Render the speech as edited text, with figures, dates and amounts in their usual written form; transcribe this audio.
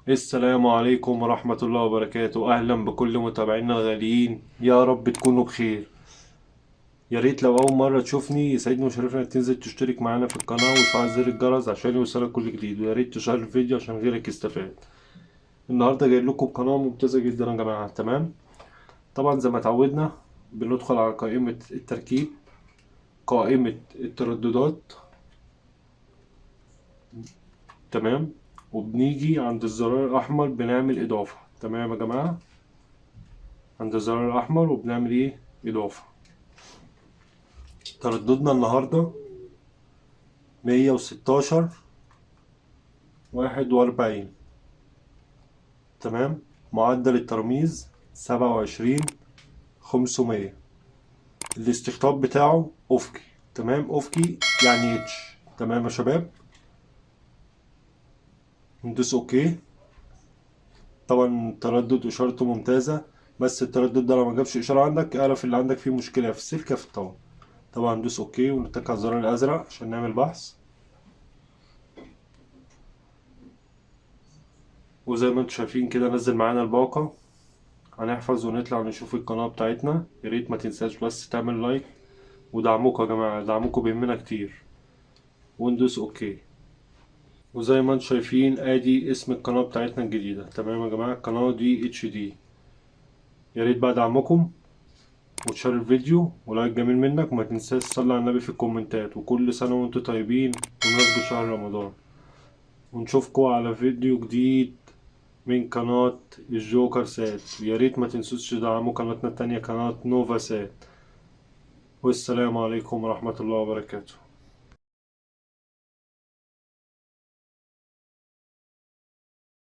السلام عليكم ورحمة الله وبركاته. أهلا بكل متابعينا الغاليين، يا رب تكونوا بخير. يا ريت لو أول مرة تشوفني يسعدني ويشرفني إنك تنزل تشترك معانا في القناة وتفعل زر الجرس عشان يوصلك كل جديد، ويا ريت تشير الفيديو عشان غيرك يستفاد. النهاردة جاي لكم قناة ممتازة جدا يا جماعة. تمام، طبعا زي ما اتعودنا بندخل على قائمة التركيب، قائمة الترددات. تمام، وبنيجي عند الزرار الأحمر بنعمل إضافة. تمام يا جماعة، عند الزرار الأحمر وبنعمل إيه؟ إضافة. ترددنا النهاردة 116 41. تمام، معدل الترميز 27 500. الاستقطاب بتاعه أفقي. تمام، أفقي يعني اتش. تمام يا شباب، ندوس اوكي. طبعا التردد اشارته ممتازة، بس التردد ده لو ما جابش اشارة عندك اعرف اللي عندك فيه مشكلة في السلك في الطاولة. طبعا ندوس اوكي ونتك على الزرار الازرق عشان نعمل بحث. وزي ما انتم شايفين كده نزل معانا الباقة. هنحفظ ونطلع نشوف القناة بتاعتنا. يا ريت ما تنساش بس تعمل لايك ودعمكم يا جماعة، دعمكم بيهمنا كتير. وندوس اوكي. وزي ما انتم شايفين ادي اسم القناة بتاعتنا الجديدة. تمام يا جماعة، القناة دي اتش دي. يا ريت بقى دعمكم وتشير الفيديو ولايك جميل منك، وما تنساش تصلي على النبي في الكومنتات. وكل سنة وانتم طيبين بمناسبة شهر رمضان. ونشوفكم على فيديو جديد من قناة الجوكر سات. يا ريت ما تنسوش تدعموا قناتنا التانية، قناة نوفا سات. والسلام عليكم ورحمة الله وبركاته.